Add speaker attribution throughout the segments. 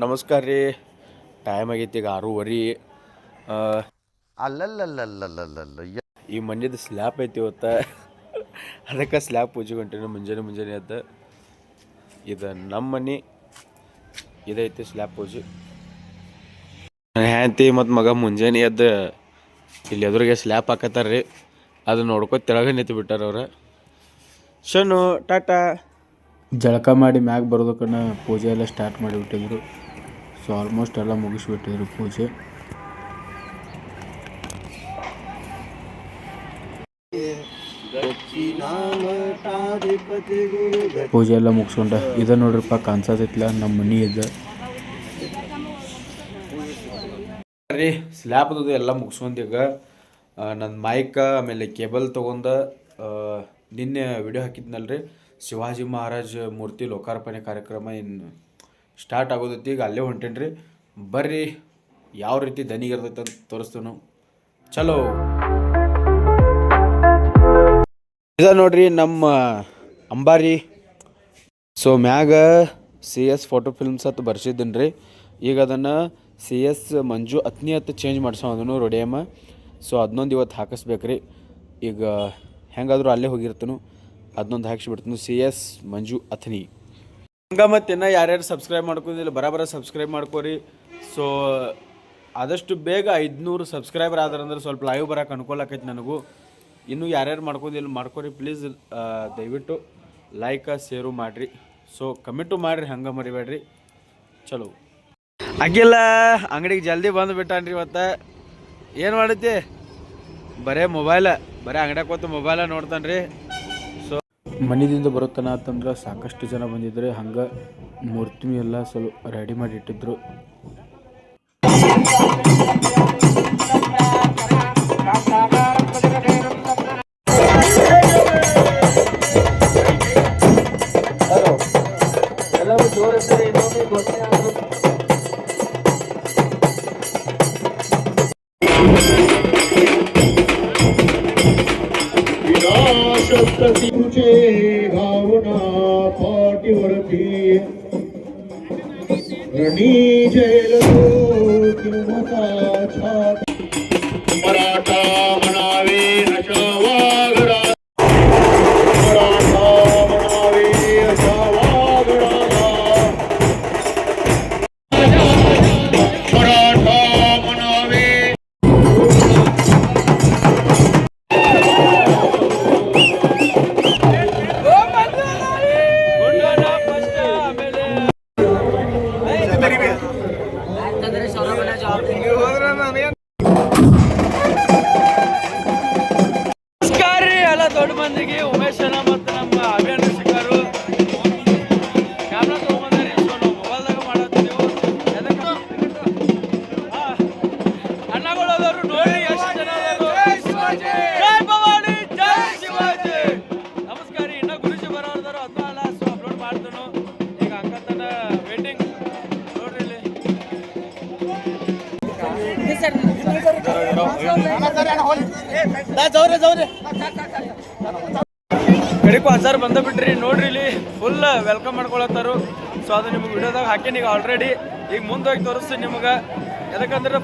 Speaker 1: ನಮಸ್ಕಾರ ರೀ. ಟೈಮ್ ಆಗೈತಿ ಈಗ 6:30.
Speaker 2: ಅಲ್ಲಲ್ಲಲ್ಲಲ್ಲಲ್ಲಲ್ಲ
Speaker 1: ಈ ಮನೆದು ಸ್ಲ್ಯಾಪ್ ಐತಿ ಇವತ್ತು. ಅದಕ್ಕೆ ಸ್ಲ್ಯಾಪ್ ಪೂಜೆ ಹೊಂಟೀನಿ ಮುಂಜಾನೆ ಅದ. ಇದು ನಮ್ಮ ಮನೆ, ಇದೈತಿ ಸ್ಲ್ಯಾಪ್ ಪೂಜೆ. ಹ್ಯಾಂತಿ ಮತ್ತು ಮಗ ಮುಂಜಾನೆ ಎದ್ದು ಇಲ್ಲಿ ಎದುರಿಗೆ ಸ್ಲ್ಯಾಪ್ ಹಾಕತ್ತಾರ್ರಿ. ಅದು ನೋಡ್ಕೊತ ತೆಳಗೆ ನಿಂತು ಬಿಟ್ಟಾರ ಅವ್ರು. ಶನು ಟಾಟಾ.
Speaker 3: ಜಳಕ ಮಾಡಿ ಮ್ಯಾಗ ಬರೋದಕ್ಕನ ಪೂಜೆ ಎಲ್ಲ ಸ್ಟಾರ್ಟ್ ಮಾಡಿಬಿಟ್ಟಿದ್ರು. ಸೊ ಆಲ್ಮೋಸ್ಟ್ ಎಲ್ಲ ಮುಗಿಸ್ಬಿಟ್ಟಿದ್ರು ಪೂಜೆ. ಪೂಜೆ ಎಲ್ಲ ಮುಗಿಸ್ಕೊಂಡ ಇದು ನೋಡ್ರಿಪ್ಪ ಕಾಣಿಸೋದಿಲ್ಲ ನಮ್ಮ ಮನೆ ಇದೆ
Speaker 1: ರೀ. ಸ್ಲ್ಯಾಪ್ ಅದು ಎಲ್ಲ ಮುಗಿಸ್ಕೊಂಡೀಗ ನನ್ನ ಮೈಕ್ ಆಮೇಲೆ ಕೇಬಲ್ ತೊಗೊಂಡ ನಿನ್ನೆ ವಿಡಿಯೋ ಹಾಕಿದ್ನಲ್ರಿ, ಶಿವಾಜಿ ಮಹಾರಾಜ್ ಮೂರ್ತಿ ಲೋಕಾರ್ಪಣೆ ಕಾರ್ಯಕ್ರಮ ಇನ್ನು ಸ್ಟಾರ್ಟ್ ಆಗೋದೈತಿ. ಈಗ ಅಲ್ಲೇ ಹೊಂಟೇನಿ ರೀ. ಬರ್ರಿ ಯಾವ ರೀತಿ ದನಿಗಿರ್ತೈತೆ ಅಂತ ತೋರಿಸ್ತೀವಿ ನಾವು. ಚಲೋ. ಇದ ನೋಡ್ರಿ ನಮ್ಮ ಅಂಬಾರಿ. ಸೊ ಮ್ಯಾಗ CS ಫೋಟೋ ಫಿಲ್ಮ್ಸ್ ಅಂತ ಬರ್ಸಿದ್ದೀನಿ ರೀ. ಈಗ ಅದನ್ನು CS ಮಂಜು ಅತ್ನಿ ಅಂತ ಚೇಂಜ್ ಮಾಡ್ಸೋ ಅದನ್ನು ರೋಡಿಯಮ್ಮ. ಸೊ ಅದನ್ನೊಂದು ಇವತ್ತು ಹಾಕಿಸ್ಬೇಕು ರೀ. ಈಗ ಹೆಂಗಾದರೂ ಅಲ್ಲೇ ಹೋಗಿರ್ತಾನು, ಅದನ್ನೊಂದು ಹಾಕಿಸ್ಬಿಡ್ತೀನಿ. CS ಮಂಜು ಅತ್ನಿ. ಹಂಗೆ ಮತ್ತು ಇನ್ನೂ ಯಾರ್ಯಾರು ಸಬ್ಸ್ಕ್ರೈಬ್ ಮಾಡ್ಕೊಂಡಿಲ್ಲ ಬರಾಬರ ಸಬ್ಸ್ಕ್ರೈಬ್ ಮಾಡ್ಕೋರಿ. ಸೊ ಆದಷ್ಟು ಬೇಗ 500 ಸಬ್ಸ್ಕ್ರೈಬರ್ ಆದ್ರಂದ್ರೆ ಸ್ವಲ್ಪ ಲೈವ್ ಬರೋಕೆ ಅನುಕೂಲ ಆಕೈತಿ ನನಗೂ. ಇನ್ನೂ ಯಾರ್ಯಾರು ಮಾಡ್ಕೊಂಡಿಲ್ಲ ಮಾಡ್ಕೊರಿ ಪ್ಲೀಸ್. ದಯವಿಟ್ಟು ಲೈಕ ಶೇರು ಮಾಡಿರಿ. ಸೊ ಕಮೆಂಟು ಮಾಡಿರಿ, ಹಂಗೆ ಮರಿಬೇಡ್ರಿ. ಚಲೋ. ಆಗಿಲ್ಲ ಅಂಗಡಿಗೆ ಜಲ್ದಿ ಬಂದು ಬಿಟ್ಟಾನ್ರಿ ಇವತ್ತು. ಏನು ಮಾಡೈತಿ, ಬರೇ ಅಂಗಡಿಯಾಗ ಕೂತು ಮೊಬೈಲ ನೋಡ್ತಾನೆ ರೀ. ಸೊ
Speaker 3: ಮನೆಯಿಂದ ಬರುತ್ತಾನ ಅಂತಂದ್ರೆ ಸಾಕಷ್ಟು ಜನ ಬಂದಿದ್ರೆ. ಹಂಗೆ ಮೂರ್ತಿನೂ ಎಲ್ಲ ಸ್ವಲ್ಪ ರೆಡಿ ಮಾಡಿ ಇಟ್ಟಿದ್ರು.
Speaker 4: तुझे भावना पाठीवरती रणी जैल किंमता छाती मराठा म्हणावे अशा वागडा मराठा म्हणावे अशा वागडा मराठा म्हणावे.
Speaker 1: ನಮಸ್ಕಾರ ರೀ ಎಲ್ಲ ದೊಡ್ಡ ಮಂದಿಗೆ. ಉಮೇಶ್ ಅಣ್ಣ ಮತ್ತು ನಮ್ಮ ಅಭಿಯಾನ ಶಿಕಾರು ಕ್ಯಾಮ್ರಾ ತೊಗೊಂಬಂದ್ರಿ. ಸೊ ನಾವು ಮೊಬೈಲ್ದಾಗ ಮಾಡತ್ತೀವಿ. ಅಣ್ಣಗಳು ಅದಾರು ನೋಡಿ ಎಷ್ಟು ಜನ ಅದಾರು. ಜೈ ಭವಾನಿ, ಜೈ ಶಿವಾಜಿ. ನಮಸ್ಕಾರ ರೀ. ಇನ್ನೂ ಗುರುಜಿ ಬರೋರ್ದಾರು ಅದನ್ನ ಸೊ ಅಪ್ಲೋಡ್ ಮಾಡ್ತಾನು. ಈಗ ಹಂಗತನ ವೇಟಿಂಗ್ ನೋಡ್ರಿ ಇಲ್ಲಿ. ಕಡಿಕು 1000 ಬಂದ ಬಿಟ್ರಿ ನೋಡ್ರಿ. ಇಲ್ಲಿ ಫುಲ್ ವೆಲ್ಕಮ್ ಮಾಡ್ಕೊಳತ್ತಾರು. ಸೊ ಅದು ನಿಮ್ಗೆ ವಿಡಿಯೋದಾಗ ಹಾಕೀನಿ ಈಗ ಆಲ್ರೆಡಿ. ಈಗ ಮುಂದೆ ಹೋಗಿ ತೋರಿಸ್ತೀನಿ ನಿಮ್ಗೆ. ಯಾಕಂದ್ರೆ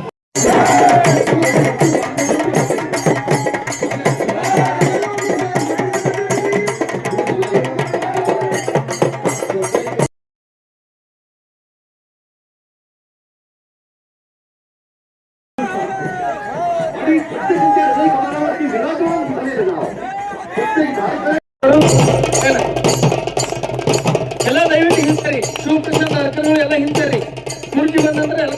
Speaker 5: ಎಲ್ಲ ದಯವಿಟ್ಟು ಹಿಂಸರಿ. ಶಿವಕೃಷ್ಣ ಅರ್ಕಗಳು ಎಲ್ಲ ಹಿಂಸರಿ. ಕುರ್ಚಿ ಬಂದಂದ್ರೆ ಎಲ್ಲ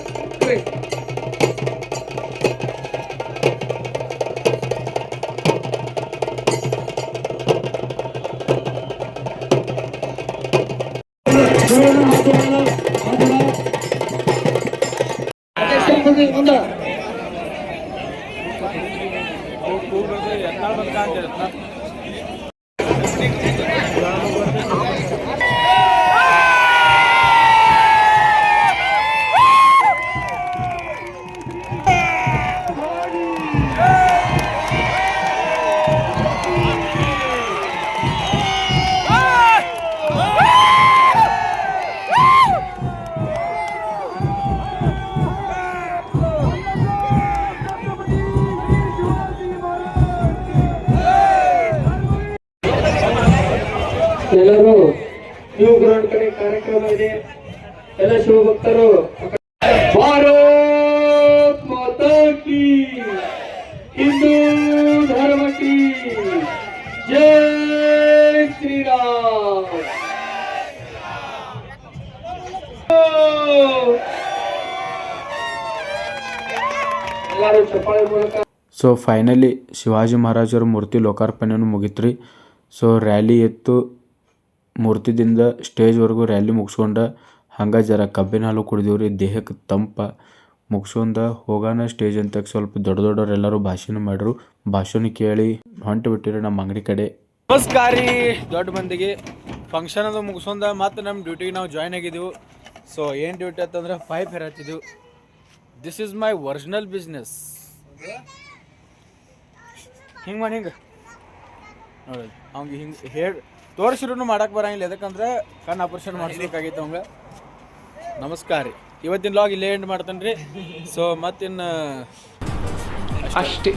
Speaker 5: ಕಾರ್ಯಕ್ರಮ ಇದೆ. ಎಲ್ಲ ಶಿವಭಕ್ತರು ಭಾರತ್ ಮಾತಾ ಕಿ, ಹಿಂದೂ ಧರ್ಮ ಕಿ ಜೈ ಶ್ರೀರಾಮ್. ಎಲ್ಲರೂ ಚಪ್ಪಾಳೆ ಮೂಲಕ.
Speaker 3: ಸೊ ಫೈನಲಿ ಶಿವಾಜಿ ಮಹಾರಾಜರ ಮೂರ್ತಿ ಲೋಕಾರ್ಪಣೆಯನ್ನು ಮುಗಿತ್ರಿ. ಸೊ ರ್ಯಾಲಿ ಎತ್ತು ಮೂರ್ತಿದಿಂದ ಸ್ಟೇಜ್ವರೆಗೂ ರ್ಯಾಲಿ ಮುಗಿಸ್ಕೊಂಡ ಹಂಗೆ ಜರ ಕಬ್ಬಿನ ಹಾಲು ಕುಡಿದೀವ್ರಿ, ದೇಹಕ್ಕೆ ತಂಪ ಮುಗಿಸ್ಕೊಂಡ ಹೋಗೋಣ ಸ್ಟೇಜ್ ಅಂತ. ಸ್ವಲ್ಪ ದೊಡ್ಡವ್ರು ಎಲ್ಲರೂ ಭಾಷಣ ಮಾಡ್ರು, ಭಾಷಣ ಕೇಳಿ ಹೊಂಟು ಬಿಟ್ಟಿರಿ ನಮ್ಮ ಅಂಗಡಿ ಕಡೆ.
Speaker 1: ನಮಸ್ಕಾರ ರೀ ದೊಡ್ಡ ಮಂದಿಗೆ. ಫಂಕ್ಷನ್ ಅದು ಮುಗಿಸ್ಕೊಂಡ ಮತ್ತು ನಮ್ಮ ಡ್ಯೂಟಿಗೆ ನಾವು ಜಾಯ್ನ್ ಆಗಿದ್ದೆವು. ಸೊ ಏನು ಡ್ಯೂಟಿ ಅಂತಂದ್ರೆ ಪೈಪ್ ಹೆರತ್ತಿದ್ದೆವು. This is my original business. ಹಿಂಗೆ ಮಾಡಿ ಹಿಂಗೆ ನೋಡಿ ಅವ್ಗೆ ಹಿಂಗೆ ಹೇಳಿ ತೋರಿಸಿರೂ ಮಾಡಕ್ಕೆ ಬರಂಗಿಲ್ಲ, ಯಾಕಂದ್ರೆ ಕಣ್ಣು ಆಪರೇಷನ್ ಮಾಡಿಸ್ಬೇಕಾಗಿತ್ತು ಅವಂಗೆ. ನಮಸ್ಕಾರ ರೀ, ಇವತ್ತಿನ ಲಾಗ್ ಇಲ್ಲೇ ಎಂಡ್ ಮಾಡ್ತಾನೆ ರೀ. ಸೊ ಮತ್ತಿನ್ನು
Speaker 5: ಅಷ್ಟೇ.